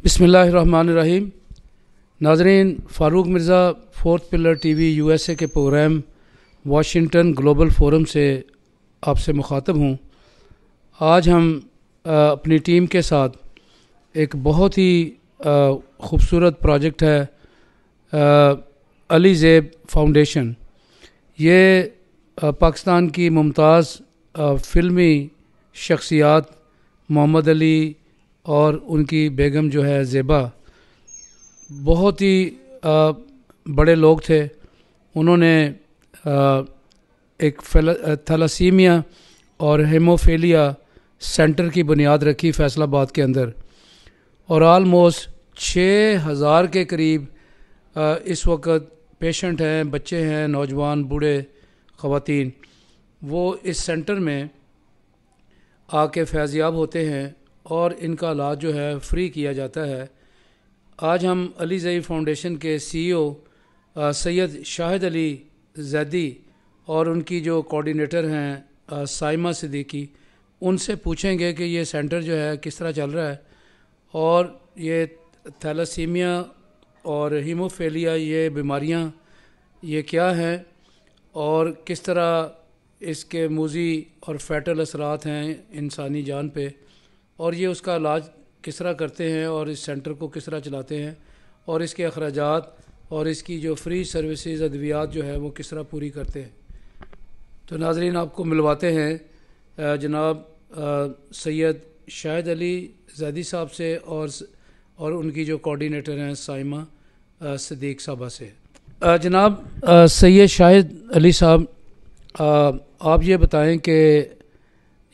बिस्मिल्लाहिर्रहमानिर्रहीम। नाज़रीन, Farooq Mirza fourth pillar TV USA के प्रोग्राम वाशिंगटन ग्लोबल फोरम से आपसे मुखातब हूँ। आज हम अपनी टीम के साथ एक बहुत ही ख़ूबसूरत प्रोजेक्ट है, अली ज़ेब फाउंडेशन। ये पाकिस्तान की मुमताज़ फ़िल्मी शख्सियात मोहम्मद अली और उनकी बेगम जो है ज़ेबा, बहुत ही बड़े लोग थे। उन्होंने एक थैलासीमिया और हेमोफीलिया सेंटर की बुनियाद रखी फैसलाबाद के अंदर, और आलमोस्ट 6000 के करीब इस वक्त पेशेंट हैं, बच्चे हैं, नौजवान, बूढ़े, ख़वातीन। वो इस सेंटर में आके फैज़याब होते हैं और इनका इलाज जो है फ्री किया जाता है। आज हम अली ज़ेब फाउंडेशन के सीईओ सैयद शाहिद अली ज़ैदी और उनकी जो कोऑर्डिनेटर हैं साइमा सिद्दीकी, उनसे पूछेंगे कि ये सेंटर जो है किस तरह चल रहा है और ये थैलासीमिया और हीमोफीलिया ये बीमारियां ये क्या हैं और किस तरह इसके मूज़ी और फ़ैटल असरात हैं इंसानी जान पे, और ये उसका इलाज किस तरह करते हैं और इस सेंटर को किस तरह चलाते हैं और इसके अखराजात और इसकी जो फ्री सर्विसेज अद्वियात जो है वो किस तरह पूरी करते हैं। तो नाज़रीन, आपको मिलवाते हैं जनाब सैयद शाहिद अली ज़ैदी साहब से और उनकी जो कोऑर्डिनेटर हैं साइमा सिद्दीक साहबा से। जनाब सैयद शाहिद अली साहब, आप ये बताएं कि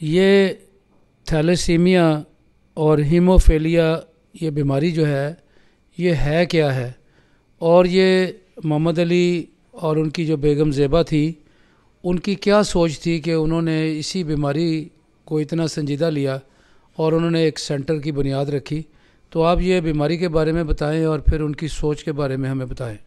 ये थैलेसीमिया और हीमोफीलिया ये बीमारी जो है क्या है, और ये मोहम्मद अली और उनकी जो बेगम ज़ेबा थी, उनकी क्या सोच थी कि उन्होंने इसी बीमारी को इतना संजीदा लिया और उन्होंने एक सेंटर की बुनियाद रखी। तो आप ये बीमारी के बारे में बताएं और फिर उनकी सोच के बारे में हमें बताएं।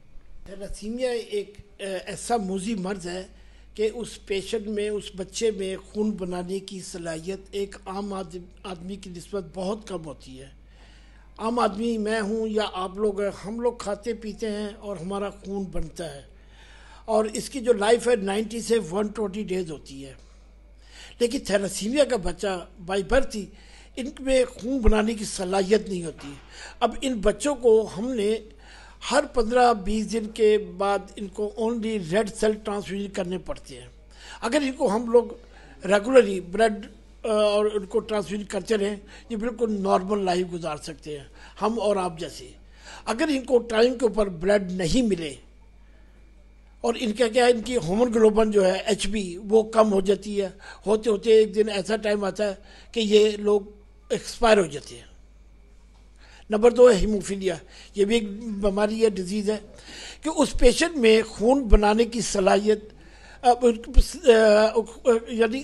थैलेसीमिया एक ऐसा मूज़ी मर्ज़ है कि उस पेशेंट में, उस बच्चे में खून बनाने की सलाहियत एक आम आदमी की निस्बत बहुत कम होती है। आम आदमी मैं हूँ या आप लोग हैं, हम लोग खाते पीते हैं और हमारा खून बनता है, और इसकी जो लाइफ है 90 से 120 डेज़ होती है। लेकिन थैलेसीमिया का बच्चा बाई बर्थ ही इनमें खून बनाने की सलाहियत नहीं होती। अब इन बच्चों को हमने हर 15-20 दिन के बाद इनको ओनली रेड सेल ट्रांसफ्यूजन करने पड़ते हैं। अगर इनको हम लोग रेगुलरली ब्लड और उनको ट्रांसफ्यूजन करते रहें, ये बिल्कुल नॉर्मल लाइफ गुजार सकते हैं, हम और आप जैसे। अगर इनको टाइम के ऊपर ब्लड नहीं मिले और इनका क्या है, इनकी हीमोग्लोबिन जो है HB वो कम हो जाती है, होते होते एक दिन ऐसा टाइम आता है कि ये लोग एक्सपायर हो जाते हैं। नंबर 2 है हीमोफीलिया। ये भी एक बीमारी है, डिजीज़ है कि उस पेशेंट में खून बनाने की सलाहियत, यानी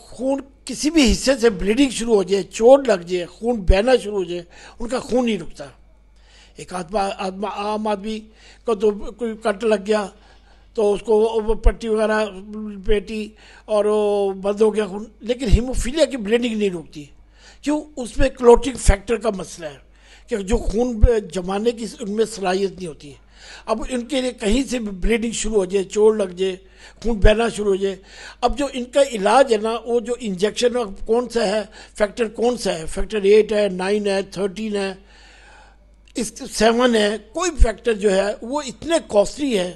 खून किसी भी हिस्से से ब्लीडिंग शुरू हो जाए, चोट लग जाए, खून बहना शुरू हो जाए, उनका खून नहीं रुकता। एक आम आदमी को तो कोई कट लग गया तो उसको पट्टी वगैरह पेटी और वो बंद हो गया खून, लेकिन हीमोफीलिया की ब्लीडिंग नहीं रुकती। क्यों? उसमें क्लोटिंग फैक्टर का मसला है कि जो खून जमाने की उनमें सलाहियत नहीं होती है। अब इनके लिए कहीं से भी ब्लीडिंग शुरू हो जाए, चोट लग जाए, खून बहना शुरू हो जाए, अब जो इनका इलाज है ना, वो जो इंजेक्शन कौन सा है, फैक्टर कौन सा है, फैक्टर 8 है, 9 है, 13 है, 7 है, कोई फैक्टर जो है वो इतने कॉस्टली है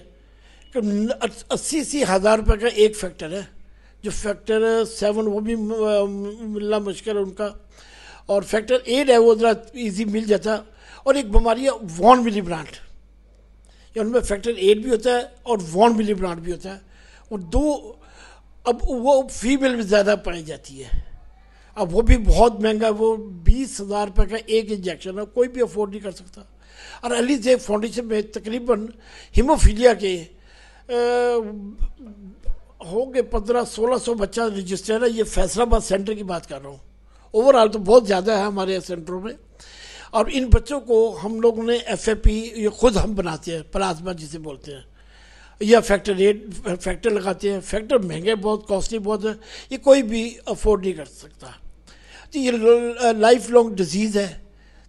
कि 80-80 हज़ार रुपये का एक फैक्टर है। जो फैक्टर 7 वो भी मिलना मुश्किल है उनका, और फैक्टर 8 है वो ज़रा ईजी मिल जाता। और एक बीमारी है वॉन विली ब्रांड, या उनमें फैक्टर 8 भी होता है और वॉन विली ब्रांड भी होता है। वो दो, अब वो फीमेल में ज़्यादा पाई जाती है। अब वो भी बहुत महंगा है, वो 20,000 रुपये का एक इंजेक्शन है, कोई भी अफोर्ड नहीं कर सकता। और अली ज़ेब फाउंडेशन में तकरीबन हीमोफीलिया के होंगे 1500-1600 बच्चा रजिस्टर है। ये फैसलाबाद सेंटर की बात कर रहा हूँ, ओवरऑल तो बहुत ज़्यादा है हमारे सेंटरों में। और इन बच्चों को हम लोगों ने FFP ये खुद हम बनाते हैं, प्लाज्मा जिसे बोलते हैं, या फैक्टर 8 फैक्टर लगाते हैं। फैक्टर महंगे बहुत, कॉस्टली बहुत है, ये कोई भी अफोर्ड नहीं कर सकता। तो ये लाइफ लॉन्ग डिजीज़ है,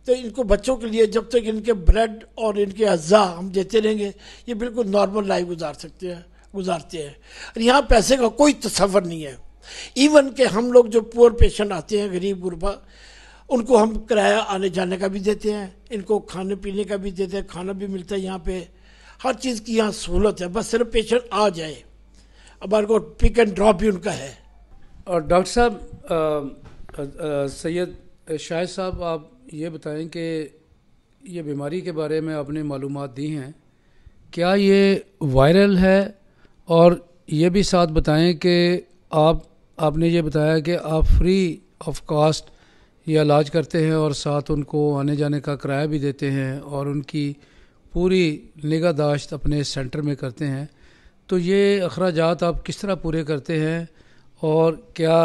तो इनको बच्चों के लिए जब तक इनके ब्लड और इनके अज़ा हम देते रहेंगे, ये बिल्कुल नॉर्मल लाइफ गुजारते हैं। और यहाँ पैसे का कोई तसव्वुर नहीं है। इवन के हम लोग जो पुअर पेशेंट आते हैं, गरीब गुरबा, उनको हम किराया आने जाने का भी देते हैं, इनको खाने पीने का भी देते हैं, खाना भी मिलता है यहाँ पे, हर चीज़ की यहाँ सहूलत है। बस सिर्फ पेशेंट आ जाए, हमारे को पिक एंड ड्रॉप भी उनका है। और डॉक्टर साहब, सैयद शाहिद साहब, आप ये बताएं कि ये बीमारी के बारे में आपने मालूमात दी हैं, क्या ये वायरल है? और ये भी साथ बताएं कि आपने ये बताया कि आप फ्री ऑफ कॉस्ट ये इलाज करते हैं और साथ उनको आने जाने का किराया भी देते हैं और उनकी पूरी निगाहदाश्त अपने सेंटर में करते हैं। तो ये अखराजात आप किस तरह पूरे करते हैं और क्या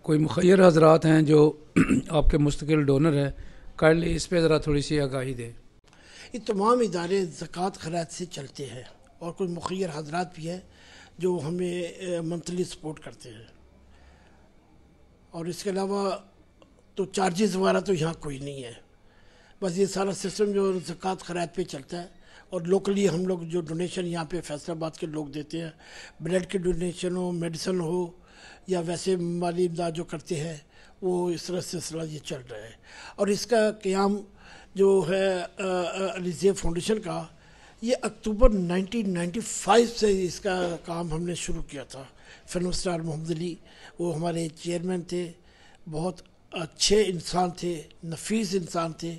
कोई मुखय्यर हजरात हैं जो आपके मुस्तकिल डोनर हैं? काइंडली इस पर ज़रा थोड़ी सी आगाही दें। ये तमाम इदारे ज़कात खैरात से चलते हैं और कोई मुखय्यर हजरात भी हैं जो हमें मंथली सपोर्ट करते हैं। और इसके अलावा तो चार्जेस वगैरह तो यहाँ कोई नहीं है। बस ये सारा सिस्टम जो ज़कात खैरात पे चलता है। और लोकली हम लोग जो डोनेशन यहाँ पे फैसलाबाद के लोग देते हैं, ब्लड की डोनेशन हो, मेडिसिन हो, या वैसे माली इमदाद जो करते हैं, वो इस तरह सिलसिला ये चल रहा है। और इसका क़याम जो है अलीज़े फाउंडेशन का, ये अक्टूबर 1995 से इसका काम हमने शुरू किया था। फिल्म स्टार मोहम्मद अली वो हमारे चेयरमैन थे, बहुत अच्छे इंसान थे, नफीस इंसान थे।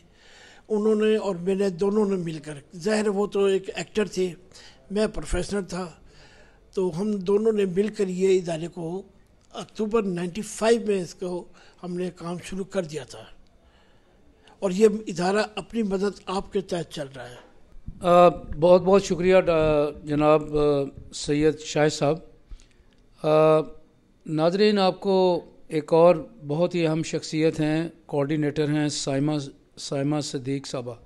उन्होंने और मैंने दोनों ने मिलकर, ज़ाहिर वो तो एक एक्टर थे, मैं प्रोफेशनल था, तो हम दोनों ने मिलकर ये इदारे को अक्टूबर 95 में इसको हमने काम शुरू कर दिया था। और ये इदारा अपनी मदद आपके तहत चल रहा है। बहुत बहुत शुक्रिया जनाब सैयद शाहिद साहब। नाज़रीन, आपको एक और बहुत ही अहम शख्सियत हैं, कोऑर्डिनेटर हैं साइमा सदीक साहबा।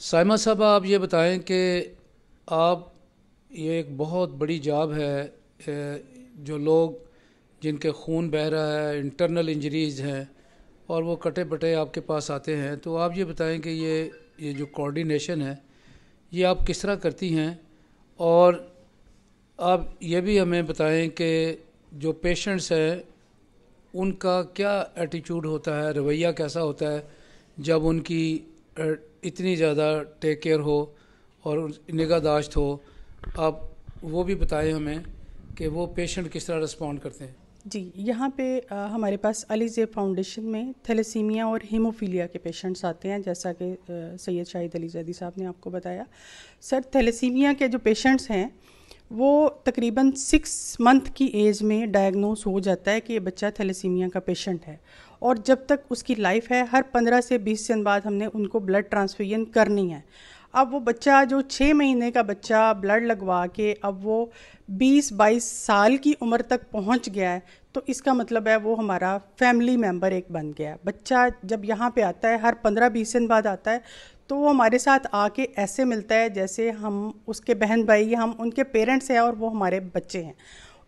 साइमा साहबा, आप ये बताएं कि आप ये एक बहुत बड़ी जॉब है, जो लोग जिनके खून बह रहा है, इंटरनल इंजरीज़ हैं और वो कटे पटे आपके पास आते हैं, तो आप ये बताएं कि ये जो कोऑर्डिनेशन है ये आप किस तरह करती हैं? और आप ये भी हमें बताएं कि जो पेशेंट्स हैं उनका क्या एटीट्यूड होता है, रवैया कैसा होता है जब उनकी इतनी ज़्यादा टेक केयर हो और निगाहदाश्त हो। आप वो भी बताएं हमें कि वो पेशेंट किस तरह रिस्पॉन्ड करते हैं। जी, यहाँ पे हमारे पास अलीज़े फाउंडेशन में थैलेसीमिया और हीमोफीलिया के पेशेंट्स आते हैं, जैसा कि सैयद शाहिद अली ज़ैदी साहब ने आपको बताया। सर, थैलेसीमिया के जो पेशेंट्स हैं वो तकरीबन 6 मंथ की एज में डायग्नोस हो जाता है कि ये बच्चा थैलेसीमिया का पेशेंट है, और जब तक उसकी लाइफ है हर 15 से 20 दिन बाद हमने उनको ब्लड ट्रांसफ्यूजन करनी है। अब वो बच्चा जो 6 महीने का बच्चा ब्लड लगवा के अब वो 20-22 साल की उम्र तक पहुंच गया है, तो इसका मतलब है वो हमारा फैमिली मेम्बर एक बन गया है। बच्चा जब यहाँ पे आता है हर 15-20 दिन बाद आता है, तो वो हमारे साथ आके ऐसे मिलता है जैसे हम उसके बहन भाई, हम उनके पेरेंट्स हैं और वो हमारे बच्चे हैं।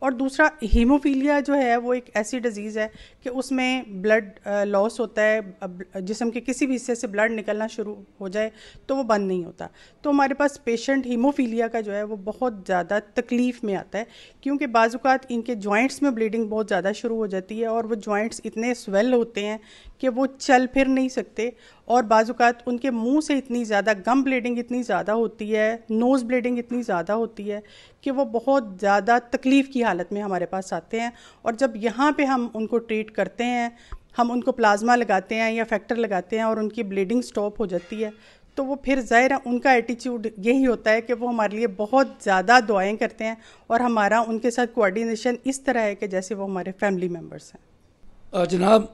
और दूसरा, हीमोफीलिया जो है वो एक ऐसी डिज़ीज़ है कि उसमें ब्लड लॉस होता है, जिस्म के किसी भी हिस्से से ब्लड निकलना शुरू हो जाए तो वो बंद नहीं होता। तो हमारे पास पेशेंट हीमोफीलिया का जो है वो बहुत ज़्यादा तकलीफ़ में आता है, क्योंकि बाज़ात इनके जॉइंट्स में ब्लीडिंग बहुत ज़्यादा शुरू हो जाती है और वो जॉइंट्स इतने स्वेल होते हैं कि वो चल फिर नहीं सकते, और बाज़ात उनके मुंह से इतनी ज़्यादा गम ब्लीडिंग इतनी ज़्यादा होती है, नोज़ ब्लीडिंग इतनी ज़्यादा होती है कि वो बहुत ज़्यादा तकलीफ़ की हालत में हमारे पास आते हैं। और जब यहाँ पे हम उनको ट्रीट करते हैं, हम उनको प्लाज्मा लगाते हैं या फैक्टर लगाते हैं और उनकी ब्लीडिंग स्टॉप हो जाती है, तो वो फिर ज़ाहिर है उनका एटीट्यूड यही होता है कि वो हमारे लिए बहुत ज़्यादा दुआएं करते हैं और हमारा उनके साथ कोऑर्डिनेशन इस तरह है कि जैसे वो हमारे फैमिली मेम्बर्स हैं। जनाब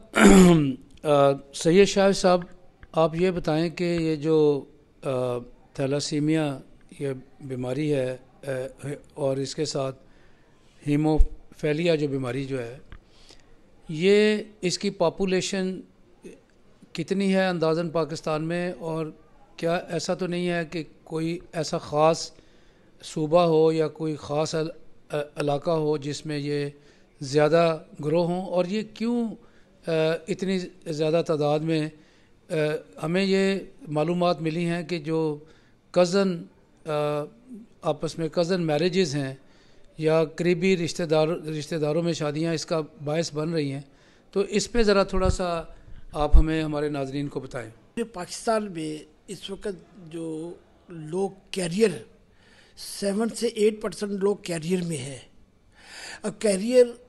सैयद शाहिद साहब, आप ये बताएं कि ये जो थैलासीमिया ये बीमारी है और इसके साथ हीमोफीलिया जो बीमारी जो है, ये इसकी पॉपुलेशन कितनी है अंदाज़न पाकिस्तान में? और क्या ऐसा तो नहीं है कि कोई ऐसा ख़ास सूबा हो या कोई ख़ास इलाका हो जिसमें ये ज़्यादा ग्रो हों? और ये क्यों इतनी ज़्यादा तादाद में हमें ये मालूमात मिली हैं कि जो कज़न आपस में कज़न मैरिजेज़ हैं या करीबी रिश्तेदारों में शादियां इसका बायस बन रही हैं, तो इस पे ज़रा थोड़ा सा आप हमें हमारे नाज़रीन को बताएं। पाकिस्तान में इस वक्त जो लोग कैरियर 7 से 8% लोग कैरियर में है। अब कैरियर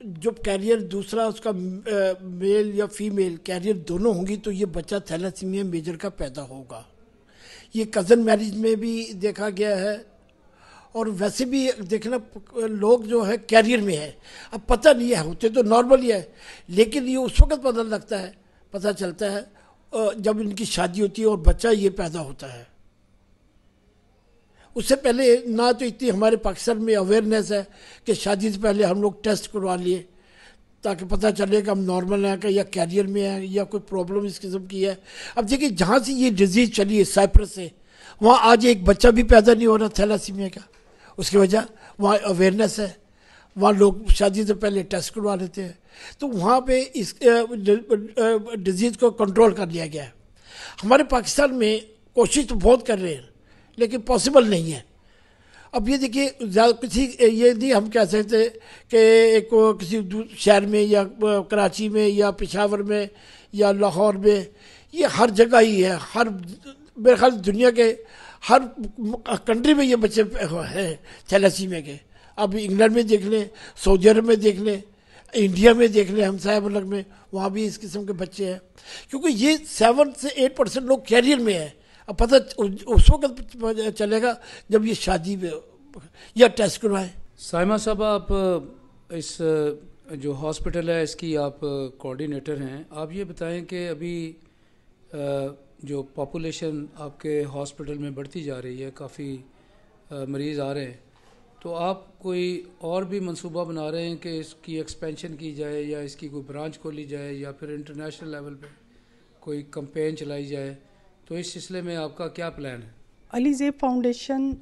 जब कैरियर दूसरा उसका मेल या फीमेल कैरियर दोनों होंगी तो ये बच्चा थैलेसीमिया मेजर का पैदा होगा। ये कज़न मैरिज में भी देखा गया है और वैसे भी देखना लोग जो है कैरियर में है। अब पता नहीं है, होते तो नॉर्मल ही है, लेकिन ये उस वक्त पता चलता है जब इनकी शादी होती है और बच्चा ये पैदा होता है। उससे पहले ना तो इतनी हमारे पाकिस्तान में अवेयरनेस है कि शादी से पहले हम लोग टेस्ट करवा लिए ताकि पता चले कि हम नॉर्मल हैं कि या कैरियर में है या कोई प्रॉब्लम इस किस्म की है। अब देखिए जहाँ से ये डिजीज़ चली है साइप्रस से, वहाँ आज एक बच्चा भी पैदा नहीं हो रहा थैलेसीमिया का। उसकी वजह वहाँ अवेयरनेस है, वहाँ लोग शादी से पहले टेस्ट करवा लेते हैं, तो वहाँ पे इस डिजीज़ को कंट्रोल कर लिया गया है। हमारे पाकिस्तान में कोशिश तो बहुत कर रहे हैं लेकिन पॉसिबल नहीं है। अब ये देखिए किसी ये नहीं हम कह सकते कि किसी शहर में या कराची में या पेशावर में या लाहौर में, ये हर जगह ही है। हर मेरे ख्याल दुनिया के हर कंट्री में ये बच्चे हैं थैलेसीमिया के। अब इंग्लैंड में देख लें, सऊदी अरब में देख लें, इंडिया में देख लें, हमसाया मुल्क में, वहाँ भी इस किस्म के बच्चे हैं। क्योंकि ये 7 से 8% लोग कैरियर में है। अब पता उस वक्त चलेगा जब ये शादी में या टेस्ट करवाएं। साइमा साहब, आप इस जो हॉस्पिटल है इसकी आप कोऑर्डिनेटर हैं, आप ये बताएं कि अभी जो पॉपुलेशन आपके हॉस्पिटल में बढ़ती जा रही है, काफ़ी मरीज़ आ रहे हैं, तो आप कोई और भी मंसूबा बना रहे हैं कि इसकी एक्सपेंशन की जाए या इसकी कोई ब्रांच खोली जाए या फिर इंटरनेशनल लेवल पे कोई कैंपेन चलाई जाए, तो इस सिलसिले में आपका क्या प्लान है? अली ज़ेब फाउंडेशन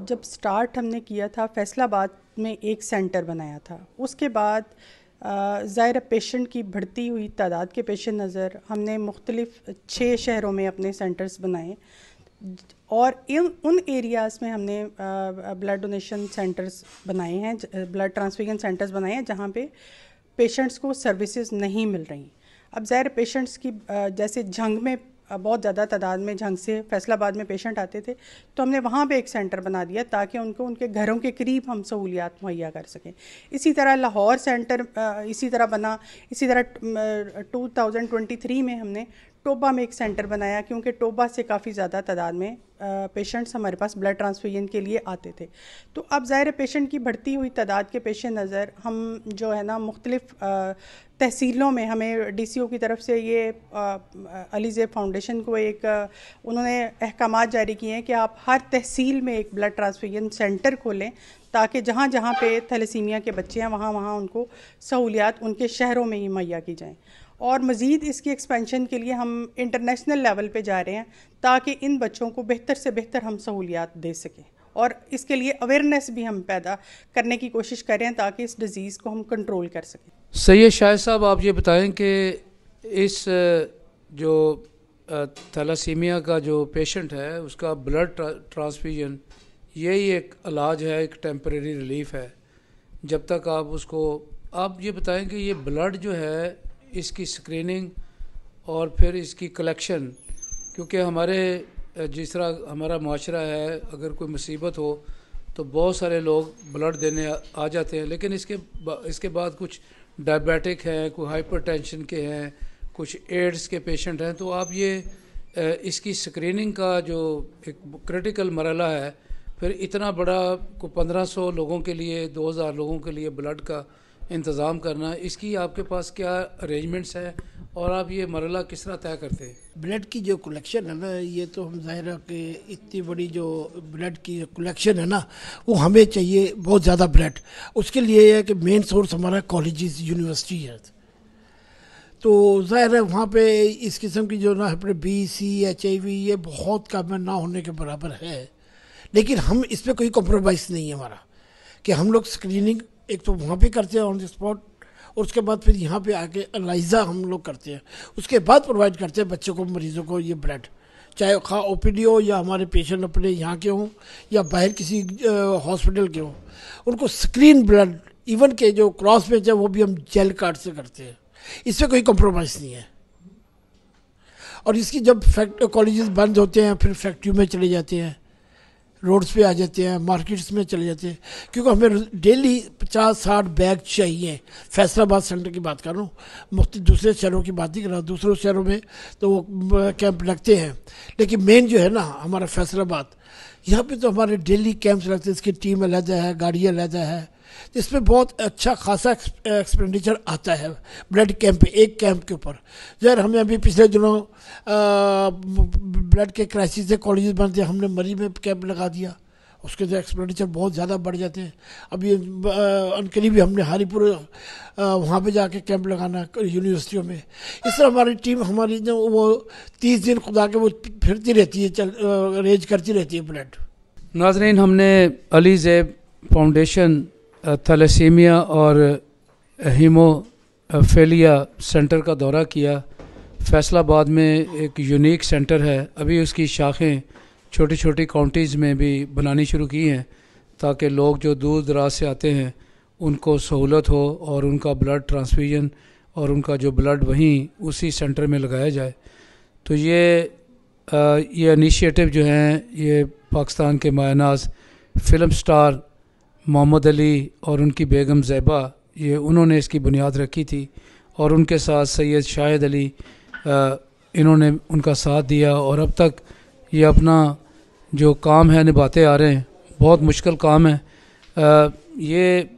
जब स्टार्ट हमने किया था फैसलाबाद में एक सेंटर बनाया था। उसके बाद ज़ाहिर पेशेंट की बढ़ती हुई तादाद के पेश नज़र हमने मुख्तलिफ़ 6 शहरों में अपने सेंटर्स बनाए और उन एरियाज़ में हमने ब्लड डोनेशन सेंटर्स बनाए हैं, ब्लड ट्रांसफ्यूजन सेंटर्स बनाए हैं जहाँ पे पेशेंट्स को सर्विसेज नहीं मिल रही। अब ज़ाहिर पेशेंट्स की जैसे झंग में बहुत ज़्यादा तादाद में झंग से फैसलाबाद में पेशेंट आते थे, तो हमने वहाँ पे एक सेंटर बना दिया ताकि उनको उनके घरों के करीब हम सहूलियात मुहैया कर सकें। इसी तरह लाहौर सेंटर इसी तरह बना। इसी तरह 2023 में हमने टोबा में एक सेंटर बनाया क्योंकि टोबा से काफ़ी ज़्यादा तादाद में पेशेंट्स हमारे पास ब्लड ट्रांसफ्यूजन के लिए आते थे। तो अब ज़ाहिर पेशेंट की बढ़ती हुई तादाद के पेश नज़र हम जो है ना मुख्तलिफ़ तहसीलों में हमें DCO की तरफ से ये अली ज़ेब फाउंडेशन को एक उन्होंने अहकामात जारी किए हैं कि आप हर तहसील में एक ब्लड ट्रांसफ्यूजन सेंटर खोलें ताकि जहाँ जहाँ पे थैलेसीमिया के बच्चे हैं वहाँ वहाँ उनको सहूलियात उनके शहरों में ही मुहैया की जाएँ। और मज़ीद इसकी एक्सपेंशन के लिए हम इंटरनेशनल लेवल पे जा रहे हैं ताकि इन बच्चों को बेहतर से बेहतर हम सहूलियात दे सकें और इसके लिए अवेयरनेस भी हम पैदा करने की कोशिश कर रहे हैं ताकि इस डिज़ीज़ को हम कंट्रोल कर सकें। सैयद शाहिद साहब, आप ये बताएं कि इस जो थैलेसीमिया का जो पेशेंट है उसका ब्लड ट्रांसफ्यूजन यही एक इलाज है, एक टेम्परेरी रिलीफ है जब तक आप उसको। आप ये बताएं कि ये ब्लड जो है इसकी स्क्रीनिंग और फिर इसकी कलेक्शन, क्योंकि हमारे जिस तरह हमारा माशरा है, अगर कोई मुसीबत हो तो बहुत सारे लोग ब्लड देने आ जाते हैं, लेकिन इसके बाद कुछ डायबिटिक हैं, कोई हाइपरटेंशन के हैं, कुछ एड्स के पेशेंट हैं, तो आप ये इसकी स्क्रीनिंग का जो एक क्रिटिकल मरला है, फिर इतना बड़ा को 1500 लोगों के लिए 2000 लोगों के लिए ब्लड का इंतज़ाम करना, इसकी आपके पास क्या अरेंजमेंट्स हैं और आप ये मरला किस तरह तय करते हैं? ब्लड की जो कलेक्शन है ना, ये तो हम ज़ाहिर है कि इतनी बड़ी जो ब्लड की कलेक्शन है ना, वो हमें चाहिए बहुत ज़्यादा ब्लड। उसके लिए है कि मेन सोर्स हमारा कॉलेजेस यूनिवर्सिटी है, तो ज़ाहिर है वहाँ पे इस किस्म की जो ना अपने BC HIV ये बहुत कम ना होने के बराबर है। लेकिन हम इस पर कोई कॉम्प्रोमाइज़ नहीं है हमारा कि हम लोग स्क्रीनिंग एक तो वहाँ पे करते हैं ऑन द स्पॉट, और उसके बाद फिर यहाँ पे आके एनालाइजा हम लोग करते हैं, उसके बाद प्रोवाइड करते हैं बच्चों को, मरीज़ों को ये ब्लड, चाहे खा ओपीडी हो या हमारे पेशेंट अपने यहाँ के हों या बाहर किसी हॉस्पिटल के हों, उनको स्क्रीन ब्लड इवन के जो क्रॉस मैच है वो भी हम जेल कार्ड से करते हैं, इससे कोई कॉम्प्रोमाइज़ नहीं है। और इसकी जब कॉलेजेस बंद होते हैं फिर फैक्ट्री में चले जाते हैं, रोड्स पे आ जाते हैं, मार्केट्स में चले जाते हैं, क्योंकि हमें डेली 50-60 बैग चाहिए। फैसलाबाद सेंटर की बात कर रहा हूँ, मुख्तलिफ दूसरे शहरों की बात नहीं कर रहा, दूसरों शहरों में तो वो कैंप लगते हैं, लेकिन मेन जो है ना हमारा फैसलाबाद, यहाँ पे तो हमारे डेली कैंप्स लगते हैं। इसकी टीम अलहदा है, गाड़ी अलहदा है, इसमें बहुत अच्छा खासा एक्सपेंडिचर आता है ब्लड कैंप पे, एक कैंप के ऊपर। यार हमें अभी पिछले दिनों ब्लड के क्राइसिस से कॉलेज बनते हैं, हमने मरी में कैंप लगा दिया, उसके जो एक्सपेंडिचर बहुत ज़्यादा बढ़ जाते हैं। अभी अनकरीब भी हमने हारीपुर वहाँ पे जाके कैंप लगाना यूनिवर्सिटियों में। इस तरह हमारी टीम हमारी जो वो 30 दिन खुदा के वो फिरती रहती है, अरेंज करती रहती है ब्लड। नाज़रीन, हमने अली ज़ैब फाउंडेशन थैलेसीमिया और हीमोफीलिया सेंटर का दौरा किया। फैसलाबाद में एक यूनिक सेंटर है, अभी उसकी शाखें छोटी छोटी काउंटीज़ में भी बनानी शुरू की हैं ताकि लोग जो दूर दराज से आते हैं उनको सहूलत हो और उनका ब्लड ट्रांसफ्यूजन और उनका जो ब्लड वहीं उसी सेंटर में लगाया जाए। तो ये इनिशिएटिव जो हैं ये पाकिस्तान के मायनाज फ़िल्म स्टार मोहम्मद अली और उनकी बेगम ज़ैबा, ये उन्होंने इसकी बुनियाद रखी थी और उनके साथ सैयद शाहिद अली इन्होंने उनका साथ दिया और अब तक ये अपना जो काम है निभाते आ रहे हैं। बहुत मुश्किल काम है ये,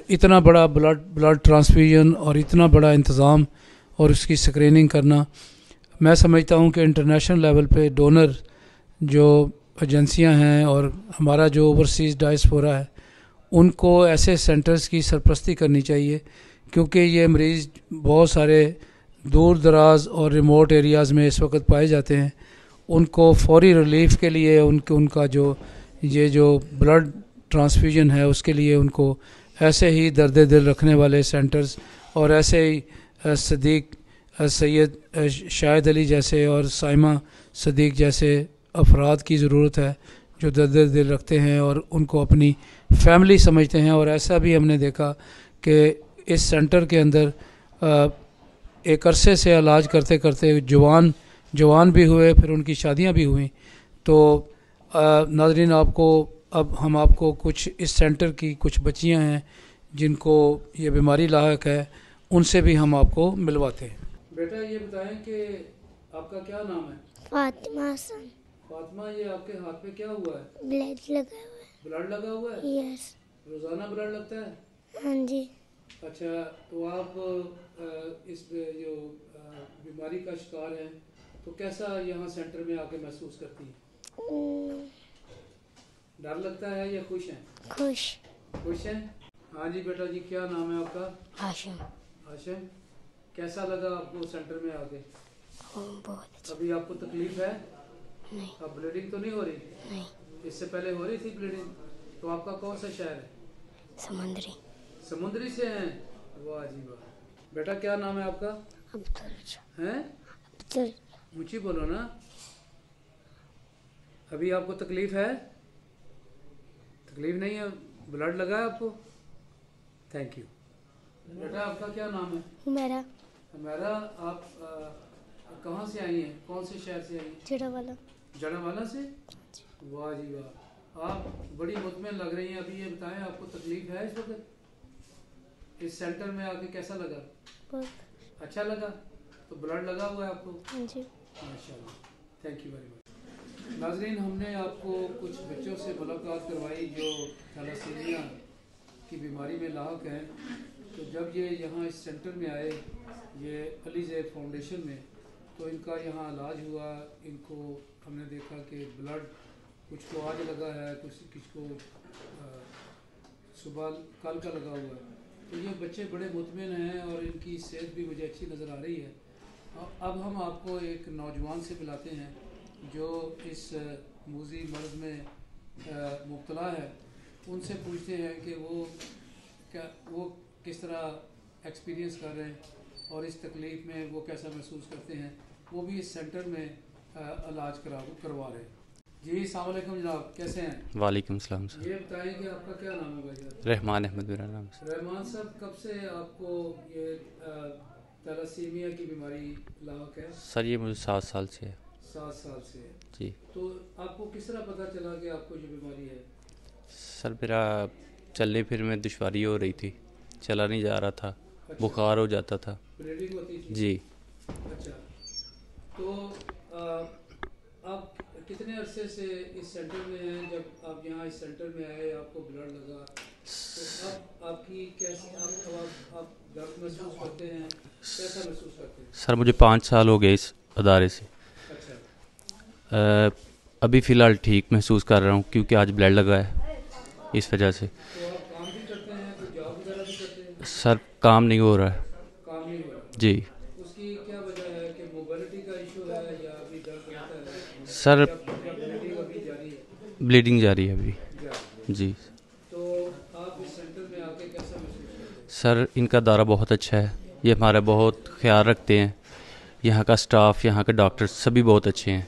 इतना बड़ा ब्लड ट्रांसफ्यूजन और इतना बड़ा इंतज़ाम और उसकी स्क्रीनिंग करना। मैं समझता हूँ कि इंटरनेशनल लेवल पे डोनर जो एजेंसियां हैं और हमारा जो ओवरसीज़ डायस्पोरा है उनको ऐसे सेंटर्स की सरपरस्ती करनी चाहिए, क्योंकि ये मरीज़ बहुत सारे दूर दराज और रिमोट एरियाज़ में इस वक्त पाए जाते हैं। उनको फौरी रिलीफ के लिए उनका जो ब्लड ट्रांसफ्यूजन है उसके लिए उनको ऐसे ही दर्द दिल रखने वाले सेंटर्स और ऐसे ही सैयद शाहिद अली जैसे और साइमा सदीक जैसे अफराद की ज़रूरत है जो दर्द दिल रखते हैं और उनको अपनी फैमिली समझते हैं। और ऐसा भी हमने देखा कि इस सेंटर के अंदर एक अरसे से इलाज करते करते जवान भी हुए, फिर उनकी शादियां भी हुई। तो नाज़रीन, अब हम आपको कुछ इस सेंटर की कुछ बच्चियां हैं जिनको ये बीमारी लाहक है, उनसे भी हम आपको मिलवाते हैं। बेटा ये बताएं कि आपका क्या नाम है? फातिमा हसन। फातिमा, ये आपके हाथ पे क्या हुआ है? ब्लड लगा हुआ है। ब्लड लगा हुआ है? यस। रोज़ाना ब्लड लगता है? हाँ जी। अच्छा, तो आप इस जो बीमारी का शिकार हैं तो कैसा यहाँ सेंटर में आके महसूस करती हैं? डर लगता है या खुश हैं? खुश हैं। हाँ जी बेटा जी, क्या नाम है आपका? हाशिम। कैसा लगा आपको सेंटर में आके? बहुत अच्छा। अभी आपको तकलीफ है? नहीं। अब ब्लीडिंग तो नहीं हो रही? नहीं। इससे पहले हो रही थी ब्लीडिंग? तो आपका कौन सा शहर है? समुद्री से हैं? वाह जी वाह। बेटा क्या नाम है आपका? अब्दुल। ऊंची बोलो ना। अभी आपको तकलीफ है? तकलीफ नहीं है, ब्लड लगा है आपको? Thank you. बेटा आपका क्या नाम है? हमारा। आप कहाँ से आई हैं? कौन से शहर से आई हैं? जड़ावाला से? वाह जी वाह, आप बड़ी मुतमिन लग रही हैं। अभी ये बताएं, आपको तकलीफ है इस वक्त? इस सेंटर में आके कैसा लगा? बहुत अच्छा लगा। तो ब्लड लगा हुआ है आपको? जी। माशाल्लाह, थैंक यू वेरी मच। नाज़रीन, हमने आपको कुछ बच्चों से मुलाकात करवाई जो थैलेसीमिया की बीमारी में लाहक हैं। तो जब ये यहाँ इस सेंटर में आए, ये अली ज़ैब फाउंडेशन में, तो इनका यहाँ इलाज हुआ। इनको हमने देखा कि ब्लड कुछ को आज लगा है, कुछ को सुबह कल का लगा हुआ है। तो ये बच्चे बड़े मुतमिन हैं और इनकी सेहत भी मुझे अच्छी नज़र आ रही है। अब हम आपको एक नौजवान से मिलाते हैं जो इस मूजी मर्ज़ में मुब्तला है। उनसे पूछते हैं कि वो किस तरह एक्सपीरियंस कर रहे हैं और इस तकलीफ़ में वो कैसा महसूस करते हैं, वो भी इस सेंटर में इलाज करवा रहे हैं। जी अस्सलाम वालेकुम जनाब, कैसे हैं? वालेकुम सलाम सर। ये बताएं कि आपका क्या नाम है भाई साहब? रहमान अहमद मेरा नाम सर। रहमान साहब, कब से आपको ये थैलासीमिया की बीमारी लाक है? सर ये मुझे 7 साल से है। 7 साल से है। जी तो आपको किस तरह पता चला कि आपको ये बीमारी है? सर मेरा चलने फिर में दुश्वारी हो रही थी, चला नहीं जा रहा था, बुखार हो जाता था। ब्लीडिंग होती थी? जी अच्छा, तो आप कितने अरसे से इस सेंटर में हैं? जब आप यहाँ इस सेंटर में आए, आपको ब्लड लगा, तो अब आपकी कैसी आप दर्द महसूस करते हैं, कैसा महसूस करते हैं? सर मुझे 5 साल हो गए इस अदारे से। अच्छा, अभी फ़िलहाल ठीक महसूस कर रहा हूँ क्योंकि आज ब्लड लगा है, इस वजह से। तो आप काम भी करते हैं, कोई जॉब वगैरह भी करते हैं? सर काम नहीं हो रहा है। काम नहीं हो रहा। जी उसकी क्या वजह है कि मोबिलिटी का इशू है या अभी दर्द रहता है? सर या ब्लीडिंग अभी जारी है? ब्लीडिंग जारी है अभी। जारी। जी तो आप इस सेंटर में आके कैसा महसूस करते हैं? सर इनका दारा बहुत अच्छा है, ये हमारा बहुत ख्याल रखते हैं। यहाँ का स्टाफ, यहाँ के डॉक्टर सभी बहुत अच्छे हैं।